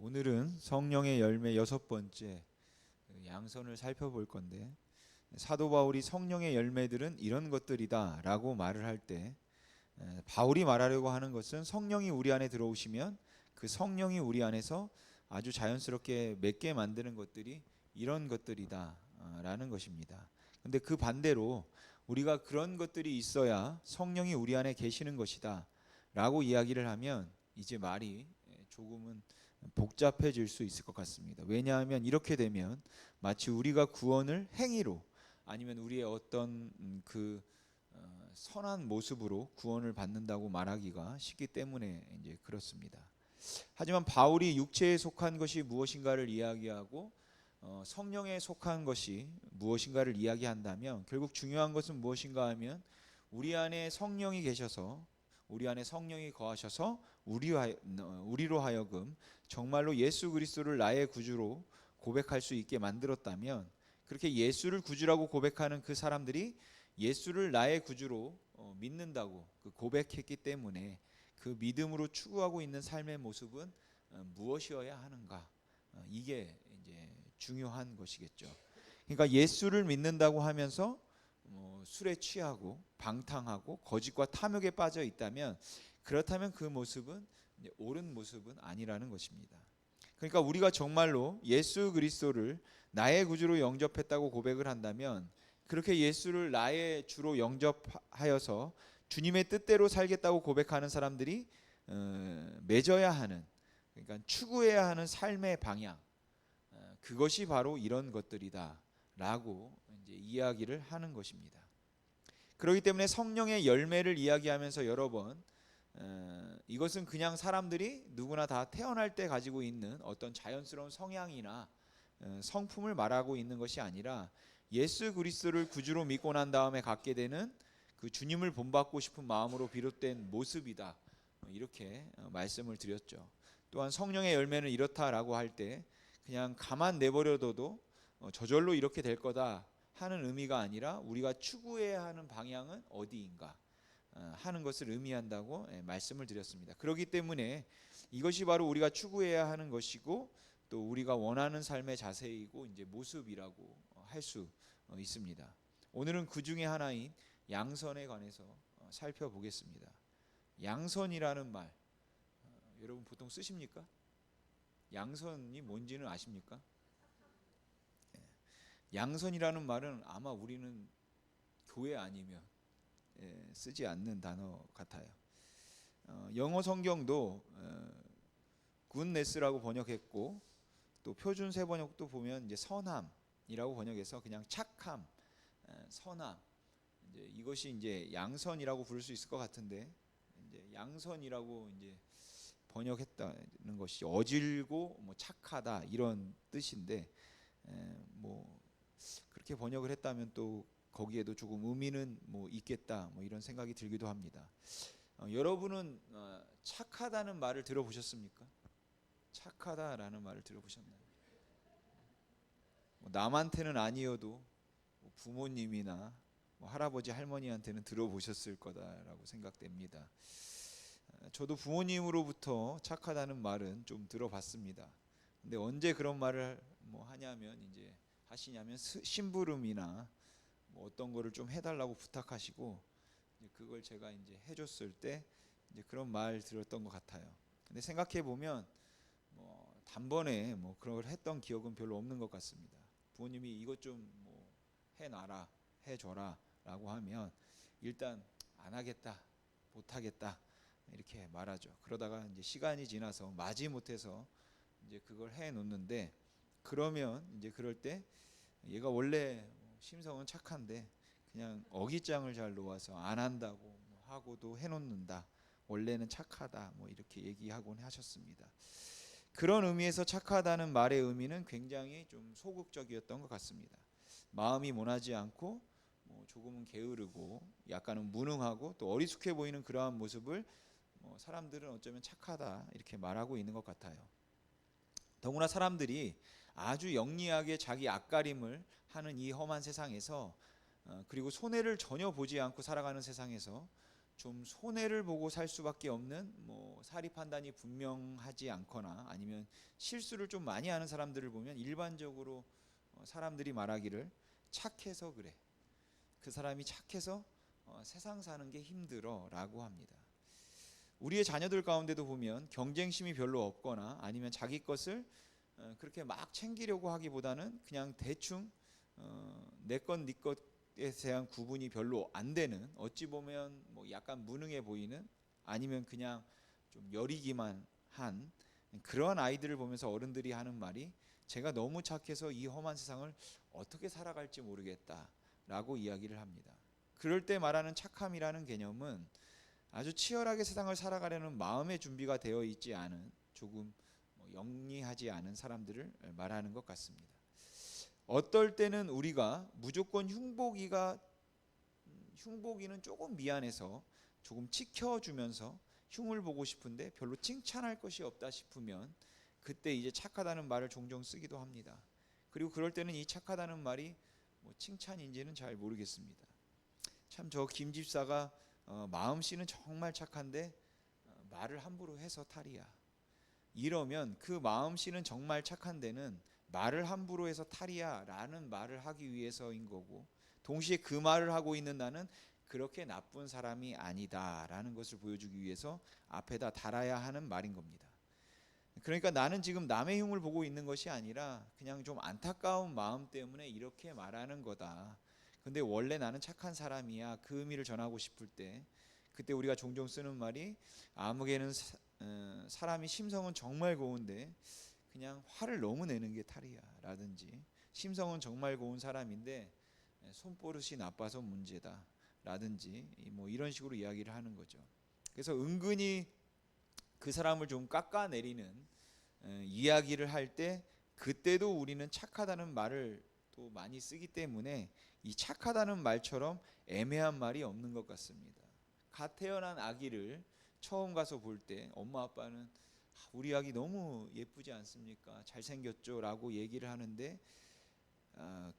오늘은 성령의 열매 6번째 양선을 살펴볼 건데, 사도 바울이 성령의 열매들은 이런 것들이다 라고 말을 할 때 바울이 말하려고 하는 것은 성령이 우리 안에 들어오시면 그 성령이 우리 안에서 아주 자연스럽게 맺게 만드는 것들이 이런 것들이다 라는 것입니다. 근데 그 반대로 우리가 그런 것들이 있어야 성령이 우리 안에 계시는 것이다 라고 이야기를 하면 이제 말이 조금은 복잡해질 수 있을 것 같습니다. 왜냐하면 이렇게 되면 마치 우리가 구원을 행위로 아니면 우리의 어떤 선한 모습으로 구원을 받는다고 말하기가 쉽기 때문에 이제 그렇습니다. 하지만 바울이 육체에 속한 것이 무엇인가를 이야기하고 성령에 속한 것이 무엇인가를 이야기한다면 결국 중요한 것은 무엇인가 하면 우리 안에 성령이 계셔서 우리 안에 성령이 거하셔서 우리로 하여금 정말로 예수 그리스도를 나의 구주로 고백할 수 있게 만들었다면, 그렇게 예수를 구주라고 고백하는 그 사람들이 예수를 나의 구주로 믿는다고 고백했기 때문에 그 믿음으로 추구하고 있는 삶의 모습은 무엇이어야 하는가, 이게 이제 중요한 것이겠죠. 그러니까 예수를 믿는다고 하면서 술에 취하고 방탕하고 거짓과 탐욕에 빠져 있다면, 그렇다면 그 모습은 옳은 모습은 아니라는 것입니다. 그러니까 우리가 정말로 예수 그리스도를 나의 구주로 영접했다고 고백을 한다면, 그렇게 예수를 나의 주로 영접하여서 주님의 뜻대로 살겠다고 고백하는 사람들이 맺어야 하는, 그러니까 추구해야 하는 삶의 방향, 그것이 바로 이런 것들이다 라고 이제 이야기를 하는 것입니다. 그렇기 때문에 성령의 열매를 이야기하면서 여러 번 이것은 그냥 사람들이 누구나 다 태어날 때 가지고 있는 어떤 자연스러운 성향이나 성품을 말하고 있는 것이 아니라 예수 그리스도를 구주로 믿고 난 다음에 갖게 되는 그 주님을 본받고 싶은 마음으로 비롯된 모습이다, 이렇게 말씀을 드렸죠. 또한 성령의 열매는 이렇다라고 할 때 그냥 가만 내버려둬도 저절로 이렇게 될 거다 하는 의미가 아니라 우리가 추구해야 하는 방향은 어디인가 하는 것을 의미한다고 말씀을 드렸습니다. 그렇기 때문에 이것이 바로 우리가 추구해야 하는 것이고 또 우리가 원하는 삶의 자세이고 이제 모습이라고 할 수 있습니다. 오늘은 그 중에 하나인 양선에 관해서 살펴보겠습니다. 양선이라는 말 여러분 보통 쓰십니까? 양선이 뭔지는 아십니까? 양선이라는 말은 아마 우리는 교회 아니면 쓰지 않는 단어 같아요. 영어 성경도 굿네스라고 번역했고, 또 표준 세번역도 보면 이제 선함이라고 번역해서 그냥 착함, 선함, 이제 이것이 이제 양선이라고 부를 수 있을 것 같은데, 이제 양선이라고 이제 번역했다는 것이 어질고 뭐 착하다 이런 뜻인데, 뭐 그렇게 번역을 했다면 또 거기에도 조금 의미는 뭐 있겠다, 뭐 이런 생각이 들기도 합니다. 여러분은 착하다는 말을 들어보셨습니까? 착하다라는 말을 들어보셨나요? 뭐 남한테는 아니어도 뭐 부모님이나 뭐 할아버지 할머니한테는 들어보셨을 거다라고 생각됩니다. 저도 부모님으로부터 착하다는 말은 좀 들어봤습니다. 근데 언제 그런 말을 뭐 하냐면 이제 하시냐면 심부름이나 뭐 어떤 거를 좀 해달라고 부탁하시고 그걸 제가 이제 해줬을 때 이제 그런 말 들었던 것 같아요. 근데 생각해 보면 뭐 단번에 뭐 그런 걸 했던 기억은 별로 없는 것 같습니다. 부모님이 이것 좀 뭐 해놔라, 해줘라라고 하면 일단 안 하겠다, 못 하겠다 이렇게 말하죠. 그러다가 이제 시간이 지나서 마지못해서 이제 그걸 해 놓는데, 그러면 이제 그럴 때 얘가 원래 심성은 착한데 그냥 어깃장을 잘 놓아서 안 한다고 하고도 해놓는다, 원래는 착하다, 뭐 이렇게 얘기하곤 하셨습니다. 그런 의미에서 착하다는 말의 의미는 굉장히 좀 소극적이었던 것 같습니다. 마음이 모나지 않고 뭐 조금은 게으르고 약간은 무능하고 또 어리숙해 보이는 그러한 모습을 사람들은 어쩌면 착하다 이렇게 말하고 있는 것 같아요. 더구나 사람들이 아주 영리하게 자기 앞가림을 하는 이 험한 세상에서, 그리고 손해를 전혀 보지 않고 살아가는 세상에서 좀 손해를 보고 살 수밖에 없는 뭐 사리 판단이 분명하지 않거나 아니면 실수를 좀 많이 하는 사람들을 보면 일반적으로 사람들이 말하기를 착해서 그래. 그 사람이 착해서 세상 사는 게 힘들어라고 합니다. 우리의 자녀들 가운데도 보면 경쟁심이 별로 없거나 아니면 자기 것을 그렇게 막 챙기려고 하기보다는 그냥 대충 내 것 네 것에 대한 구분이 별로 안 되는, 어찌 보면 뭐 약간 무능해 보이는, 아니면 그냥 좀 여리기만 한 그런 아이들을 보면서 어른들이 하는 말이, 제가 너무 착해서 이 험한 세상을 어떻게 살아갈지 모르겠다라고 이야기를 합니다. 그럴 때 말하는 착함이라는 개념은 아주 치열하게 세상을 살아가려는 마음의 준비가 되어 있지 않은, 조금 영리하지 않은 사람들을 말하는 것 같습니다. 어떨 때는 우리가 무조건 흉보기는 조금 미안해서 조금 치켜주면서 흉을 보고 싶은데 별로 칭찬할 것이 없다 싶으면 그때 이제 착하다는 말을 종종 쓰기도 합니다. 그리고 그럴 때는 이 착하다는 말이 뭐 칭찬인지는 잘 모르겠습니다. 참 저 김 집사가 마음씨는 정말 착한데 말을 함부로 해서 탈이야. 이러면 그 마음씨는 정말 착한 데는 말을 함부로 해서 탈이야 라는 말을 하기 위해서인 거고, 동시에 그 말을 하고 있는 나는 그렇게 나쁜 사람이 아니다 라는 것을 보여주기 위해서 앞에다 달아야 하는 말인 겁니다. 그러니까 나는 지금 남의 흉을 보고 있는 것이 아니라 그냥 좀 안타까운 마음 때문에 이렇게 말하는 거다. 근데 원래 나는 착한 사람이야. 그 의미를 전하고 싶을 때, 그때 우리가 종종 쓰는 말이, 아무개는 사람이 심성은 정말 고운데 그냥 화를 너무 내는 게 탈이야 라든지, 심성은 정말 고운 사람인데 손버릇이 나빠서 문제다 라든지, 뭐 이런 식으로 이야기를 하는 거죠. 그래서 은근히 그 사람을 좀 깎아내리는 이야기를 할 때, 그때도 우리는 착하다는 말을 또 많이 쓰기 때문에 이 착하다는 말처럼 애매한 말이 없는 것 같습니다. 갓 태어난 아기를 처음 가서 볼 때 엄마 아빠는 우리 아기 너무 예쁘지 않습니까? 잘생겼죠? 라고 얘기를 하는데,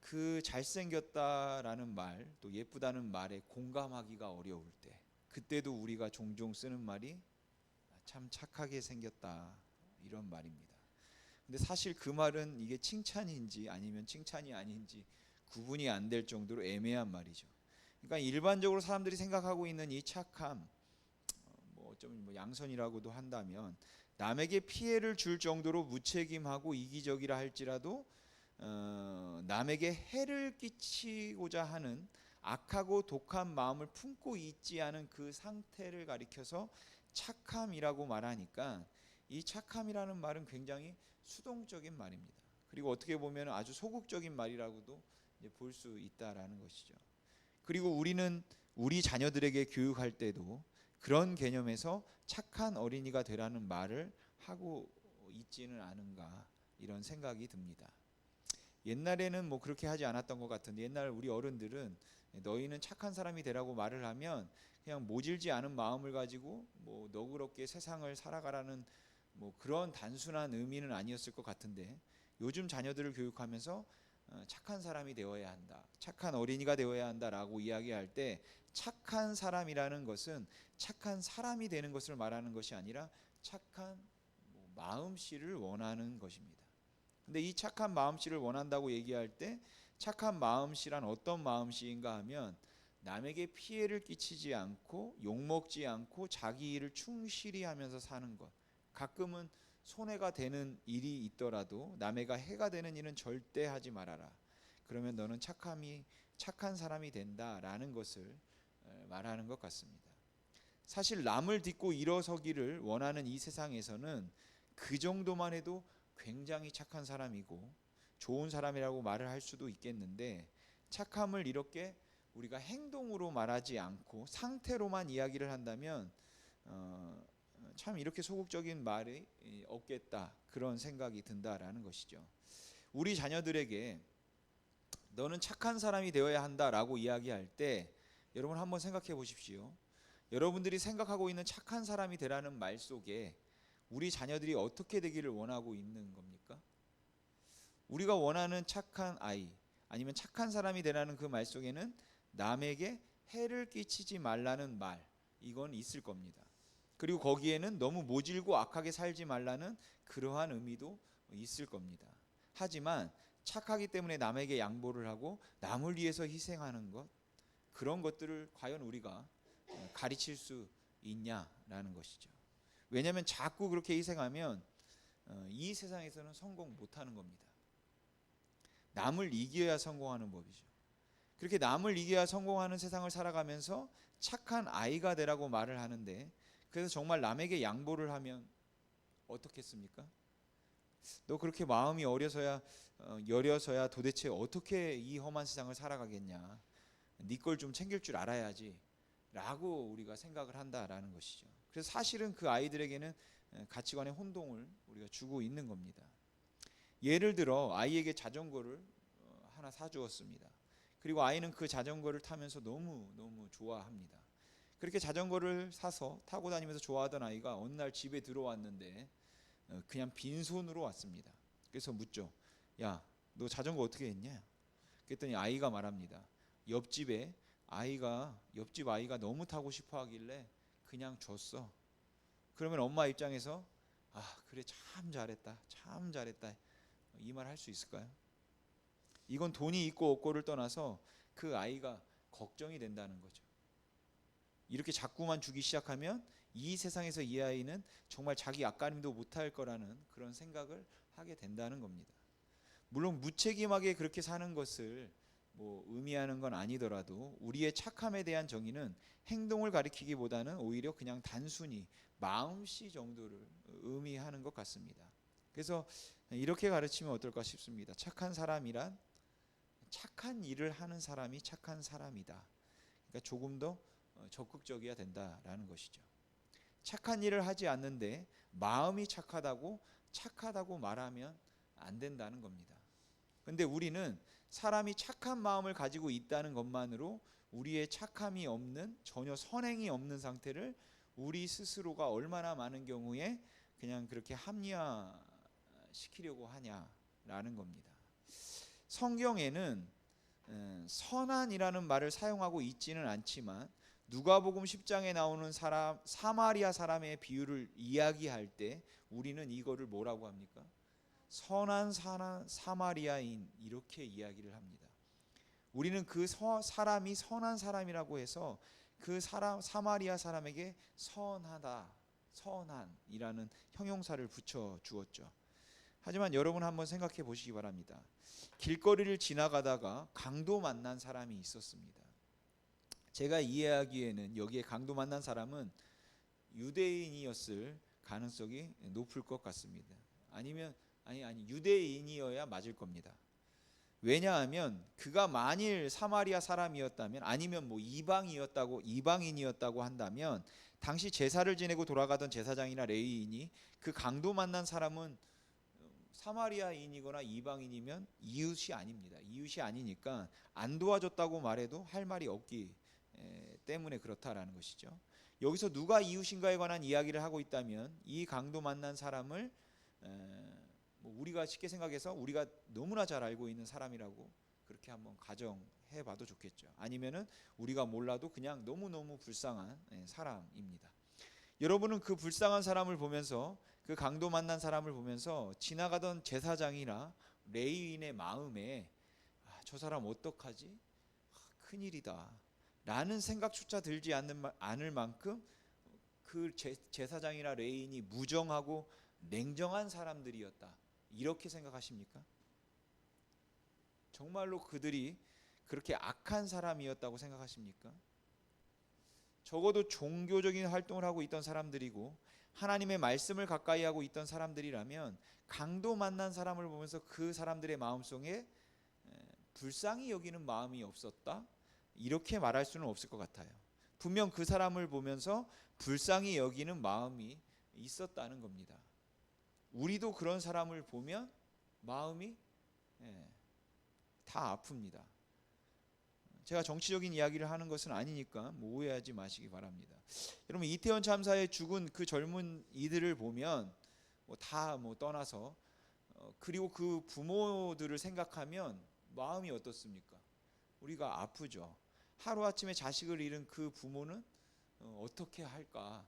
그 잘생겼다라는 말, 또 예쁘다는 말에 공감하기가 어려울 때, 그때도 우리가 종종 쓰는 말이 참 착하게 생겼다, 이런 말입니다. 근데 사실 그 말은 이게 칭찬인지 아니면 칭찬이 아닌지 구분이 안 될 정도로 애매한 말이죠. 그러니까 일반적으로 사람들이 생각하고 있는 이 착함, 뭐 어쩌면 뭐 양선이라고도 한다면, 남에게 피해를 줄 정도로 무책임하고 이기적이라 할지라도 남에게 해를 끼치고자 하는 악하고 독한 마음을 품고 있지 않은 그 상태를 가리켜서 착함이라고 말하니까, 이 착함이라는 말은 굉장히 수동적인 말입니다. 그리고 어떻게 보면 아주 소극적인 말이라고도 볼 수 있다라는 것이죠. 그리고 우리는 우리 자녀들에게 교육할 때도 그런 개념에서 착한 어린이가 되라는 말을 하고 있지는 않은가, 이런 생각이 듭니다. 옛날에는 뭐 그렇게 하지 않았던 것 같은데, 옛날 우리 어른들은 너희는 착한 사람이 되라고 말을 하면 그냥 모질지 않은 마음을 가지고 뭐 너그럽게 세상을 살아가라는 뭐 그런 단순한 의미는 아니었을 것 같은데, 요즘 자녀들을 교육하면서 착한 사람이 되어야 한다, 착한 어린이가 되어야 한다라고 이야기할 때, 착한 사람이라는 것은 착한 사람이 되는 것을 말하는 것이 아니라 착한 마음씨를 원하는 것입니다. 근데 이 착한 마음씨를 원한다고 얘기할 때, 착한 마음씨란 어떤 마음씨인가 하면, 남에게 피해를 끼치지 않고 욕먹지 않고 자기 일을 충실히 하면서 사는 것, 가끔은 손해가 되는 일이 있더라도 남에게 해가 되는 일은 절대 하지 말아라, 그러면 너는 착한 사람이 된다라는 것을 말하는 것 같습니다. 사실 남을 딛고 일어서기를 원하는 이 세상에서는 그 정도만 해도 굉장히 착한 사람이고 좋은 사람이라고 말을 할 수도 있겠는데, 착함을 이렇게 우리가 행동으로 말하지 않고 상태로만 이야기를 한다면 참 이렇게 소극적인 말이 없겠다, 그런 생각이 든다라는 것이죠. 우리 자녀들에게 너는 착한 사람이 되어야 한다라고 이야기할 때, 여러분 한번 생각해 보십시오. 여러분들이 생각하고 있는 착한 사람이 되라는 말 속에 우리 자녀들이 어떻게 되기를 원하고 있는 겁니까? 우리가 원하는 착한 아이, 아니면 착한 사람이 되라는 그 말 속에는 남에게 해를 끼치지 말라는 말, 이건 있을 겁니다. 그리고 거기에는 너무 모질고 악하게 살지 말라는 그러한 의미도 있을 겁니다. 하지만 착하기 때문에 남에게 양보를 하고 남을 위해서 희생하는 것, 그런 것들을 과연 우리가 가르칠 수 있냐라는 것이죠. 왜냐하면 자꾸 그렇게 희생하면 이 세상에서는 성공 못하는 겁니다. 남을 이겨야 성공하는 법이죠. 그렇게 남을 이겨야 성공하는 세상을 살아가면서 착한 아이가 되라고 말을 하는데, 그래서 정말 남에게 양보를 하면 어떻겠습니까? 너 그렇게 마음이 여려서야 도대체 어떻게 이 험한 세상을 살아가겠냐, 네 걸 좀 챙길 줄 알아야지 라고 우리가 생각을 한다라는 것이죠. 그래서 사실은 그 아이들에게는 가치관의 혼동을 우리가 주고 있는 겁니다. 예를 들어 아이에게 자전거를 하나 사주었습니다. 그리고 아이는 그 자전거를 타면서 너무 좋아합니다. 그렇게 자전거를 사서 타고 다니면서 좋아하던 아이가 어느 날 집에 들어왔는데 그냥 빈손으로 왔습니다. 그래서 묻죠. 야, 너 자전거 어떻게 했냐? 그랬더니 아이가 말합니다. 옆집 아이가 너무 타고 싶어 하길래 그냥 줬어. 그러면 엄마 입장에서 그래, 참 잘했다 이 말 할 수 있을까요? 이건 돈이 있고 없고를 떠나서 그 아이가 걱정이 된다는 거죠. 이렇게 자꾸만 주기 시작하면 이 세상에서 이 아이는 정말 자기 앞가림도 못할 거라는 그런 생각을 하게 된다는 겁니다. 물론 무책임하게 그렇게 사는 것을 의미하는 건 아니더라도 우리의 착함에 대한 정의는 행동을 가리키기보다는 오히려 그냥 단순히 마음씨 정도를 의미하는 것 같습니다. 그래서 이렇게 가르치면 어떨까 싶습니다. 착한 사람이란 착한 일을 하는 사람이 착한 사람이다. 그러니까 조금 더 적극적이어야 된다라는 것이죠. 착한 일을 하지 않는데 마음이 착하다고 말하면 안 된다는 겁니다. 그런데 우리는 사람이 착한 마음을 가지고 있다는 것만으로 우리의 착함이 없는, 전혀 선행이 없는 상태를 우리 스스로가 얼마나 많은 경우에 그냥 그렇게 합리화시키려고 하냐라는 겁니다. 성경에는 선한이라는 말을 사용하고 있지는 않지만 누가복음 10장에 나오는 사마리아 사람의 비유를 이야기할 때 우리는 이거를 뭐라고 합니까? 선한 사마리아인, 이렇게 이야기를 합니다. 우리는 그 사람이 선한 사람이라고 해서 그 사마리아 사람에게 선한이라는 형용사를 붙여 주었죠. 하지만 여러분 한번 생각해 보시기 바랍니다. 길거리를 지나가다가 강도 만난 사람이 있었습니다. 제가 이해하기에는 여기에 강도 만난 사람은 유대인이었을 가능성이 높을 것 같습니다. 아니 유대인이어야 맞을 겁니다. 왜냐하면 그가 만일 사마리아 사람이었다면, 아니면 이방인이었다고 한다면 당시 제사를 지내고 돌아가던 제사장이나 레위인이 그 강도 만난 사람은 사마리아인이거나 이방인이면 이웃이 아닙니다. 이웃이 아니니까 안 도와줬다고 말해도 할 말이 없기 때문에 그렇다라는 것이죠. 여기서 누가 이웃인가에 관한 이야기를 하고 있다면 이 강도 만난 사람을 우리가 쉽게 생각해서 우리가 너무나 잘 알고 있는 사람이라고 그렇게 한번 가정해 봐도 좋겠죠. 아니면은 우리가 몰라도 그냥 너무너무 불쌍한 사람입니다. 여러분은 그 불쌍한 사람을 보면서, 그 강도 만난 사람을 보면서 지나가던 제사장이나 레위인의 마음에 저 사람 어떡하지? 큰일이다 라는 생각조차 들지 않을 만큼 그 제사장이나 레위인이 무정하고 냉정한 사람들이었다, 이렇게 생각하십니까? 정말로 그들이 그렇게 악한 사람이었다고 생각하십니까? 적어도 종교적인 활동을 하고 있던 사람들이고 하나님의 말씀을 가까이 하고 있던 사람들이라면 강도 만난 사람을 보면서 그 사람들의 마음속에 불쌍히 여기는 마음이 없었다, 이렇게 말할 수는 없을 것 같아요. 분명 그 사람을 보면서 불쌍히 여기는 마음이 있었다는 겁니다. 우리도 그런 사람을 보면 마음이 다 아픕니다. 제가 정치적인 이야기를 하는 것은 아니니까 오해하지 마시기 바랍니다. 여러분, 이태원 참사에 죽은 그 젊은 이들을 보면 다 떠나서 그리고 그 부모들을 생각하면 마음이 어떻습니까? 우리가 아프죠. 하루아침에 자식을 잃은 그 부모는 어떻게 할까?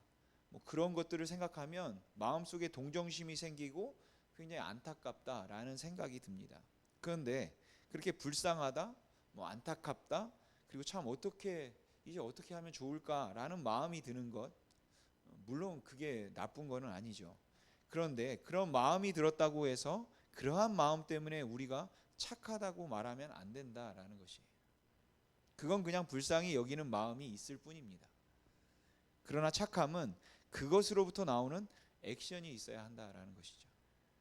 뭐 그런 것들을 생각하면 마음속에 동정심이 생기고 굉장히 안타깝다라는 생각이 듭니다. 그런데 그렇게 불쌍하다, 뭐 안타깝다, 그리고 참 이제 어떻게 하면 좋을까라는 마음이 드는 것, 물론 그게 나쁜 거는 아니죠. 그런데 그런 마음이 들었다고 해서 그러한 마음 때문에 우리가 착하다고 말하면 안 된다라는 것이에요. 그건 그냥 불쌍히 여기는 마음이 있을 뿐입니다. 그러나 착함은 그것으로부터 나오는 액션이 있어야 한다라는 것이죠.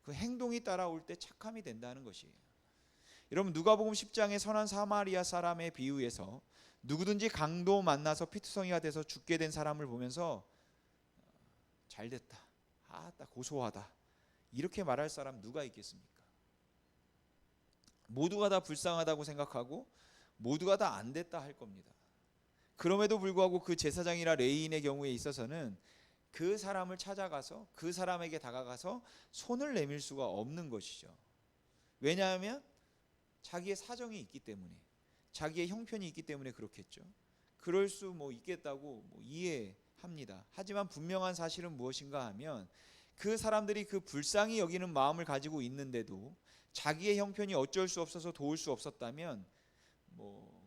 그 행동이 따라올 때 착함이 된다는 것이에요. 여러분, 누가복음 10장의 선한 사마리아 사람의 비유에서 누구든지 강도 만나서 피투성이가 돼서 죽게 된 사람을 보면서 잘됐다, 딱 고소하다, 이렇게 말할 사람 누가 있겠습니까? 모두가 다 불쌍하다고 생각하고 모두가 다 안 됐다 할 겁니다. 그럼에도 불구하고 그 제사장이나 레위인의 경우에 있어서는 그 사람을 찾아가서 그 사람에게 다가가서 손을 내밀 수가 없는 것이죠. 왜냐하면 자기의 사정이 있기 때문에, 자기의 형편이 있기 때문에 그렇겠죠. 그럴 수 있겠다고 이해합니다. 하지만 분명한 사실은 무엇인가 하면 그 사람들이 그 불쌍히 여기는 마음을 가지고 있는데도 자기의 형편이 어쩔 수 없어서 도울 수 없었다면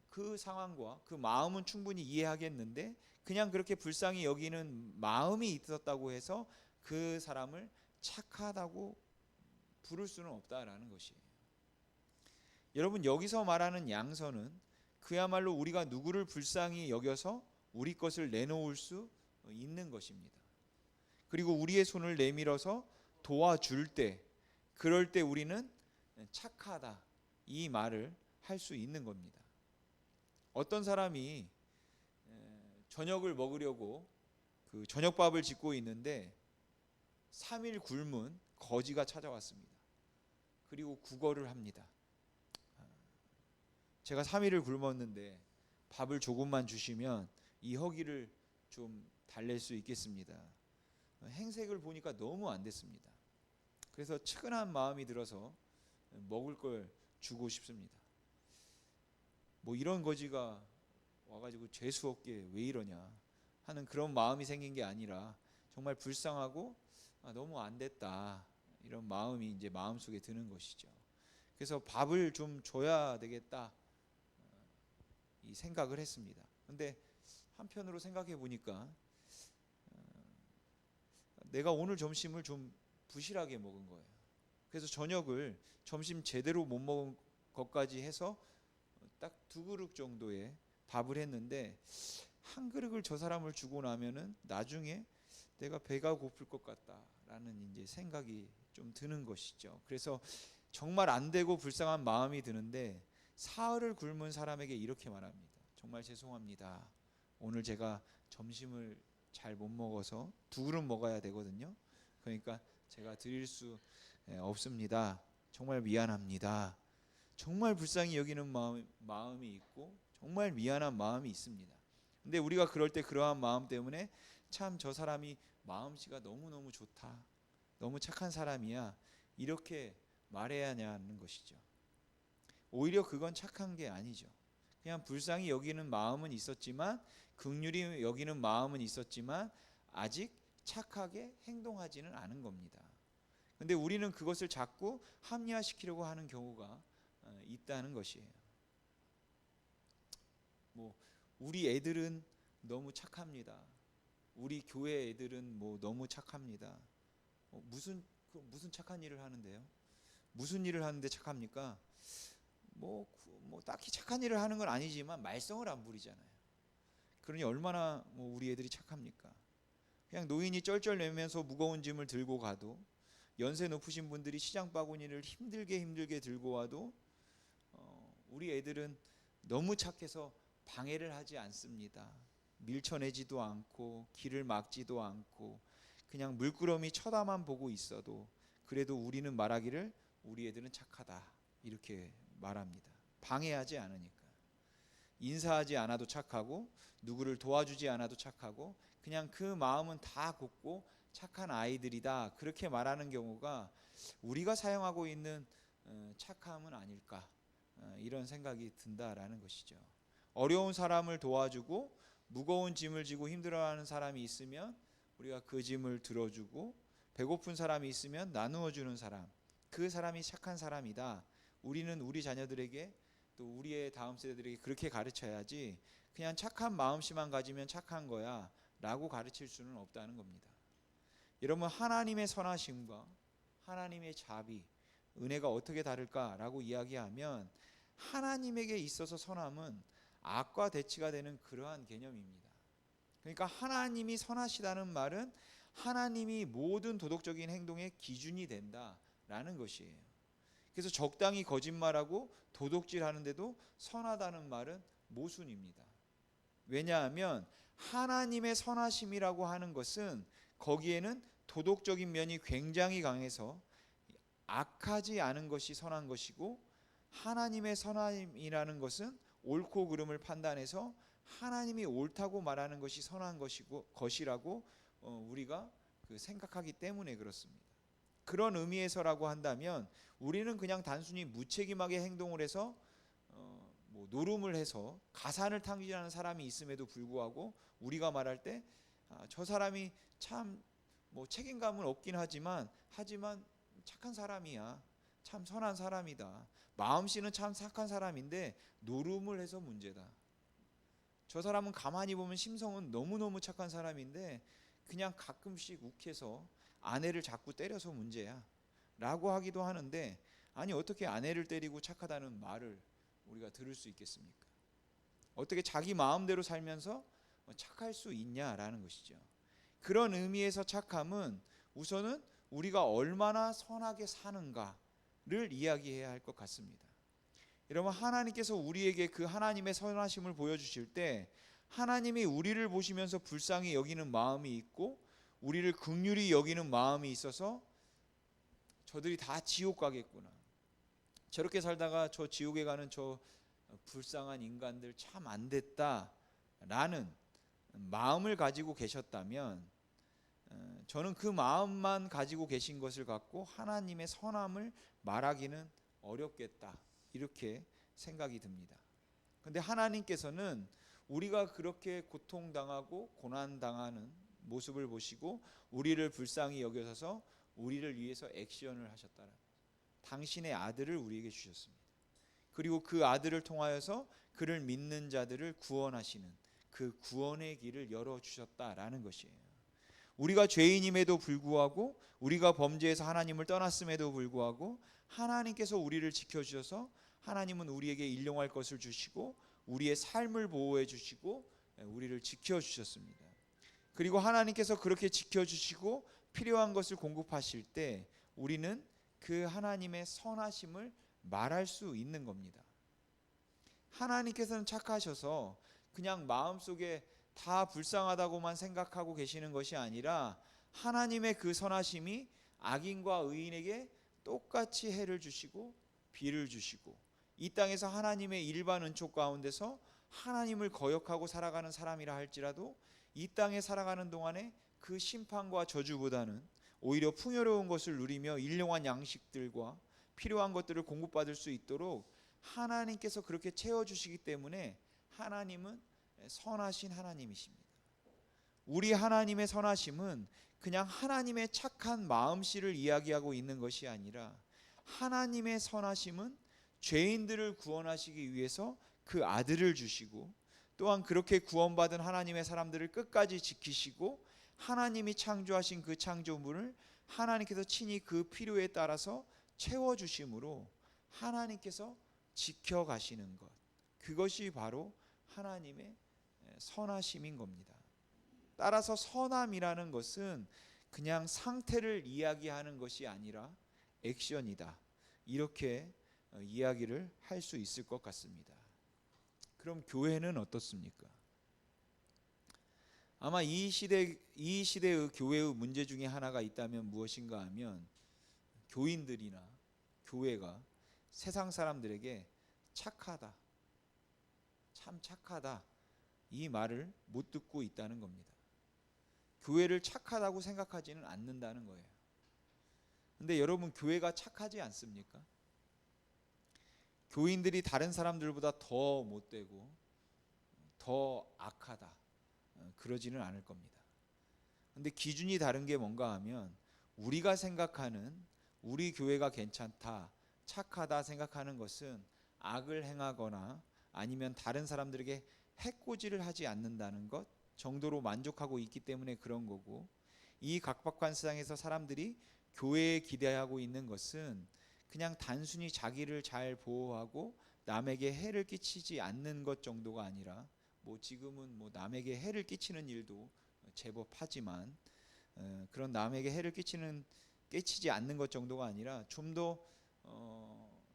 그 상황과 그 마음은 충분히 이해하겠는데, 그냥 그렇게 불쌍히 여기는 마음이 있었다고 해서 그 사람을 착하다고 부를 수는 없다라는 것이에요. 여러분, 여기서 말하는 양선은 그야말로 우리가 누구를 불쌍히 여겨서 우리 것을 내놓을 수 있는 것입니다. 그리고 우리의 손을 내밀어서 도와줄 때, 그럴 때 우리는 착하다, 이 말을 할 수 있는 겁니다. 어떤 사람이 저녁을 먹으려고 그 저녁밥을 짓고 있는데 3일 굶은 거지가 찾아왔습니다. 그리고 구걸을 합니다. 제가 3일을 굶었는데 밥을 조금만 주시면 이 허기를 좀 달랠 수 있겠습니다. 행색을 보니까 너무 안 됐습니다. 그래서 측은한 마음이 들어서 먹을 걸 주고 싶습니다. 이런 거지가 와가지고 재수없게 왜 이러냐 하는 그런 마음이 생긴 게 아니라 정말 불쌍하고 너무 안 됐다, 이런 마음이 이제 마음속에 드는 것이죠. 그래서 밥을 좀 줘야 되겠다, 이 생각을 했습니다. 근데 한편으로 생각해 보니까 내가 오늘 점심을 좀 부실하게 먹은 거예요. 그래서 저녁을 점심 제대로 못 먹은 것까지 해서 딱 2그릇 정도의 밥을 했는데, 한 그릇을 저 사람을 주고 나면은 나중에 내가 배가 고플 것 같다라는 이제 생각이 좀 드는 것이죠. 그래서 정말 안 되고 불쌍한 마음이 드는데 사흘을 굶은 사람에게 이렇게 말합니다. 정말 죄송합니다. 오늘 제가 점심을 잘 못 먹어서 2그릇 먹어야 되거든요. 그러니까 제가 드릴 수 없습니다. 정말 미안합니다. 정말 불쌍히 여기는 마음이 있고 정말 미안한 마음이 있습니다. 근데 우리가 그럴 때 그러한 마음 때문에 참 저 사람이 마음씨가 너무너무 좋다, 너무 착한 사람이야, 이렇게 말해야 하냐는 것이죠. 오히려 그건 착한 게 아니죠. 그냥 불쌍히 여기는 마음은 있었지만, 긍휼히 여기는 마음은 있었지만 아직 착하게 행동하지는 않은 겁니다. 근데 우리는 그것을 자꾸 합리화시키려고 하는 경우가 있다는 것이에요. 우리 애들은 너무 착합니다. 우리 교회 애들은 너무 착합니다. 무슨 착한 일을 하는데요? 무슨 일을 하는데 착합니까? 딱히 착한 일을 하는 건 아니지만 말썽을 안 부리잖아요. 그러니 얼마나 우리 애들이 착합니까? 그냥 노인이 쩔쩔 내면서 무거운 짐을 들고 가도, 연세 높으신 분들이 시장 바구니를 힘들게 들고 와도 우리 애들은 너무 착해서 방해를 하지 않습니다. 밀쳐내지도 않고 길을 막지도 않고 그냥 물끄러미 쳐다만 보고 있어도 그래도 우리는 말하기를 우리 애들은 착하다, 이렇게 말합니다. 방해하지 않으니까. 인사하지 않아도 착하고 누구를 도와주지 않아도 착하고 그냥 그 마음은 다 곱고 착한 아이들이다, 그렇게 말하는 경우가 우리가 사용하고 있는 착함은 아닐까, 이런 생각이 든다라는 것이죠. 어려운 사람을 도와주고 무거운 짐을 지고 힘들어하는 사람이 있으면 우리가 그 짐을 들어주고, 배고픈 사람이 있으면 나누어 주는 사람, 그 사람이 착한 사람이다. 우리는 우리 자녀들에게, 또 우리의 다음 세대들에게 그렇게 가르쳐야지, 그냥 착한 마음씨만 가지면 착한 거야 라고 가르칠 수는 없다는 겁니다. 여러분, 하나님의 선하심과 하나님의 자비, 은혜가 어떻게 다를까라고 이야기하면, 하나님에게 있어서 선함은 악과 대치가 되는 그러한 개념입니다. 그러니까 하나님이 선하시다는 말은 하나님이 모든 도덕적인 행동의 기준이 된다라는 것이에요. 그래서 적당히 거짓말하고 도둑질하는데도 선하다는 말은 모순입니다. 왜냐하면 하나님의 선하심이라고 하는 것은 거기에는 도덕적인 면이 굉장히 강해서 악하지 않은 것이 선한 것이고, 하나님의 선함이라는 것은 옳고 그름을 판단해서 하나님이 옳다고 말하는 것이 선한 것이라고 우리가 생각하기 때문에 그렇습니다. 그런 의미에서라고 한다면 우리는 그냥 단순히 무책임하게 행동을 해서 노름을 해서 가산을 탕진하는 사람이 있음에도 불구하고 우리가 말할 때 저 사람이 참 책임감은 없긴 하지만 착한 사람이야, 참 선한 사람이다, 마음씨는 참 착한 사람인데 노름을 해서 문제다. 저 사람은 가만히 보면 심성은 너무너무 착한 사람인데 그냥 가끔씩 욱해서 아내를 자꾸 때려서 문제야 라고 하기도 하는데, 아니 어떻게 아내를 때리고 착하다는 말을 우리가 들을 수 있겠습니까? 어떻게 자기 마음대로 살면서 착할 수 있냐라는 것이죠. 그런 의미에서 착함은 우선은 우리가 얼마나 선하게 사는가를 이야기해야 할 것 같습니다. 여러분, 하나님께서 우리에게 그 하나님의 선하심을 보여주실 때 하나님이 우리를 보시면서 불쌍히 여기는 마음이 있고 우리를 긍휼히 여기는 마음이 있어서 저들이 다 지옥 가겠구나, 저렇게 살다가 저 지옥에 가는 저 불쌍한 인간들 참 안 됐다 라는 마음을 가지고 계셨다면, 저는 그 마음만 가지고 계신 것을 갖고 하나님의 선함을 말하기는 어렵겠다, 이렇게 생각이 듭니다. 그런데 하나님께서는 우리가 그렇게 고통당하고 고난당하는 모습을 보시고 우리를 불쌍히 여겨서 우리를 위해서 액션을 하셨다라. 당신의 아들을 우리에게 주셨습니다. 그리고 그 아들을 통하여서 그를 믿는 자들을 구원하시는 그 구원의 길을 열어주셨다라는 것이에요. 우리가 죄인임에도 불구하고, 우리가 범죄해서 하나님을 떠났음에도 불구하고 하나님께서 우리를 지켜주셔서 하나님은 우리에게 일용할 것을 주시고 우리의 삶을 보호해 주시고 우리를 지켜주셨습니다. 그리고 하나님께서 그렇게 지켜주시고 필요한 것을 공급하실 때 우리는 그 하나님의 선하심을 말할 수 있는 겁니다. 하나님께서는 착하셔서 그냥 마음속에 다 불쌍하다고만 생각하고 계시는 것이 아니라 하나님의 그 선하심이 악인과 의인에게 똑같이 해를 주시고 비를 주시고, 이 땅에서 하나님의 일반 은총 가운데서 하나님을 거역하고 살아가는 사람이라 할지라도 이 땅에 살아가는 동안에 그 심판과 저주보다는 오히려 풍요로운 것을 누리며 일용한 양식들과 필요한 것들을 공급받을 수 있도록 하나님께서 그렇게 채워주시기 때문에 하나님은 선하신 하나님이십니다. 우리 하나님의 선하심은 그냥 하나님의 착한 마음씨를 이야기하고 있는 것이 아니라, 하나님의 선하심은 죄인들을 구원하시기 위해서 그 아들을 주시고, 또한 그렇게 구원받은 하나님의 사람들을 끝까지 지키시고 하나님이 창조하신 그 창조물을 하나님께서 친히 그 필요에 따라서 채워주심으로 하나님께서 지켜가시는 것, 그것이 바로 하나님의 선하심인 겁니다. 따라서 선함이라는 것은 그냥 상태를 이야기하는 것이 아니라 액션이다, 이렇게 이야기를 할 수 있을 것 같습니다. 그럼 교회는 어떻습니까? 아마 이 시대의 교회의 문제 중에 하나가 있다면 무엇인가 하면, 교인들이나 교회가 세상 사람들에게 착하다, 참 착하다, 이 말을 못 듣고 있다는 겁니다. 교회를 착하다고 생각하지는 않는다는 거예요. 근데 여러분, 교회가 착하지 않습니까? 교인들이 다른 사람들보다 더 못되고 더 악하다, 그러지는 않을 겁니다. 근데 기준이 다른 게 뭔가 하면 우리가 생각하는 우리 교회가 괜찮다, 착하다 생각하는 것은 악을 행하거나 아니면 다른 사람들에게 해코지를 하지 않는다는 것 정도로 만족하고 있기 때문에 그런 거고, 이 각박한 세상에서 사람들이 교회에 기대하고 있는 것은 그냥 단순히 자기를 잘 보호하고 남에게 해를 끼치지 않는 것 정도가 아니라, 뭐 지금은 뭐 남에게 해를 끼치는 일도 제법 하지만 그런 남에게 해를 끼치지 않는 것 정도가 아니라 좀 더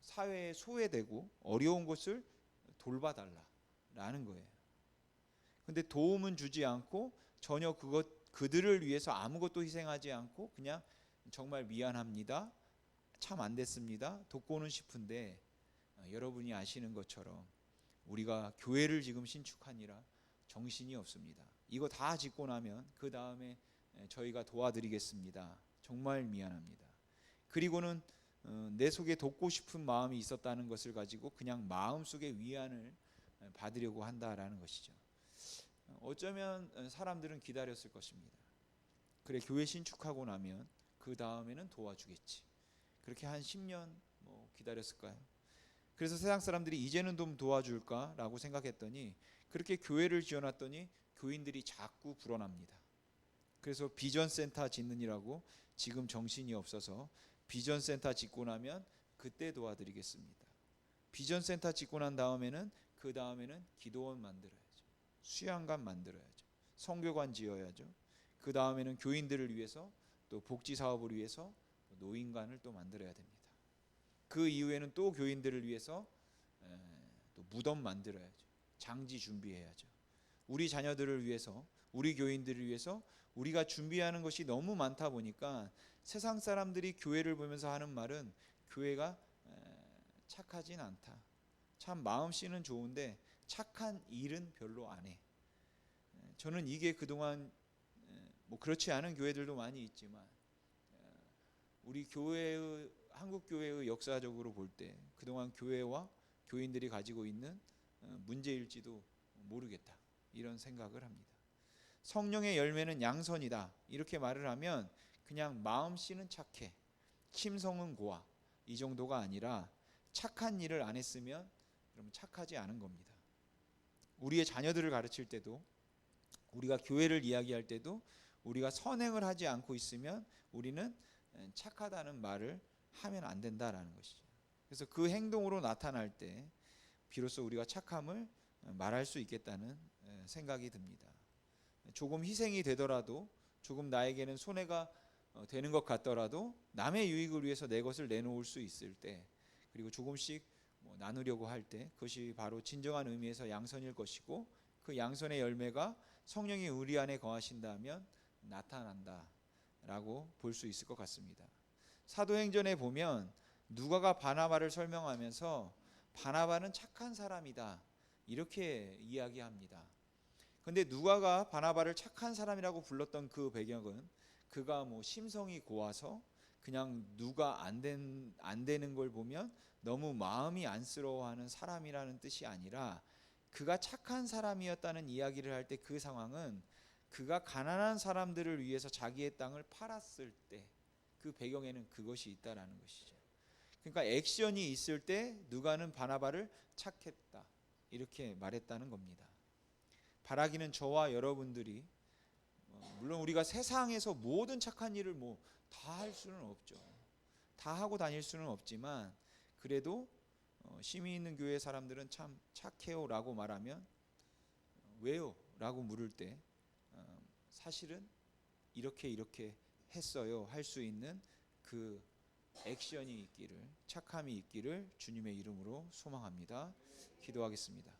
사회에 소외되고 어려운 곳을 돌봐달라라는 거예요. 근데 도움은 주지 않고 전혀 그들을 위해서 아무것도 희생하지 않고 그냥 정말 미안합니다, 참 안 됐습니다, 돕고는 싶은데, 여러분이 아시는 것처럼 우리가 교회를 지금 신축하니라 정신이 없습니다. 이거 다 짓고 나면 그 다음에 저희가 도와드리겠습니다, 정말 미안합니다. 그리고는 내 속에 돕고 싶은 마음이 있었다는 것을 가지고 그냥 마음속에 위안을 받으려고 한다라는 것이죠. 어쩌면 사람들은 기다렸을 것입니다. 그래, 교회 신축하고 나면 그 다음에는 도와주겠지. 그렇게 한 10년 뭐 기다렸을까요? 그래서 세상 사람들이 이제는 좀 도와줄까라고 생각했더니 그렇게 교회를 지어놨더니 교인들이 자꾸 불어납니다. 그래서 비전센터 짓느니라고 지금 정신이 없어서 비전센터 짓고 나면 그때 도와드리겠습니다. 비전센터 짓고 난 다음에는 그 다음에는 기도원 만들어야죠. 수양관 만들어야죠. 성교관 지어야죠. 그 다음에는 교인들을 위해서 또 복지 사업을 위해서 노인관을 또 만들어야 됩니다. 그 이후에는 또 교인들을 위해서 또 무덤 만들어야죠. 장지 준비해야죠. 우리 자녀들을 위해서, 우리 교인들을 위해서 우리가 준비하는 것이 너무 많다 보니까 세상 사람들이 교회를 보면서 하는 말은 교회가 착하진 않다. 참 마음씨는 좋은데 착한 일은 별로 안 해. 저는 이게 그동안 뭐 그렇지 않은 교회들도 많이 있지만 우리 교회의, 한국 교회의 역사적으로 볼 때 그동안 교회와 교인들이 가지고 있는 문제일지도 모르겠다, 이런 생각을 합니다. 성령의 열매는 양선이다 이렇게 말을 하면 그냥 마음씨는 착해, 심성은 고와, 이 정도가 아니라 착한 일을 안 했으면 그럼 착하지 않은 겁니다. 우리의 자녀들을 가르칠 때도, 우리가 교회를 이야기할 때도 우리가 선행을 하지 않고 있으면 우리는 착하다는 말을 하면 안 된다라는 것이죠. 그래서 그 행동으로 나타날 때 비로소 우리가 착함을 말할 수 있겠다는 생각이 듭니다. 조금 희생이 되더라도, 조금 나에게는 손해가 되는 것 같더라도 남의 유익을 위해서 내 것을 내놓을 수 있을 때, 그리고 조금씩 나누려고 할 때, 그것이 바로 진정한 의미에서 양선일 것이고, 그 양선의 열매가 성령이 우리 안에 거하신다면 나타난다라고 볼 수 있을 것 같습니다. 사도행전에 보면 누가가 바나바를 설명하면서 바나바는 착한 사람이다 이렇게 이야기합니다. 근데 누가가 바나바를 착한 사람이라고 불렀던 그 배경은 그가 뭐 심성이 고와서 그냥 누가 안 되는 걸 보면 너무 마음이 안쓰러워하는 사람이라는 뜻이 아니라, 그가 착한 사람이었다는 이야기를 할 때 그 상황은 그가 가난한 사람들을 위해서 자기의 땅을 팔았을 때 그 배경에는 그것이 있다라는 것이죠. 그러니까 액션이 있을 때 누가는 바나바를 착했다 이렇게 말했다는 겁니다. 바라기는 저와 여러분들이, 물론 우리가 세상에서 모든 착한 일을 뭐 다 할 수는 없죠. 다 하고 다닐 수는 없지만 그래도 심히 있는 교회 사람들은 참 착해요 라고 말하면 왜요? 라고 물을 때 사실은 이렇게 했어요 할 수 있는 그 액션이 있기를, 착함이 있기를 주님의 이름으로 소망합니다. 기도하겠습니다.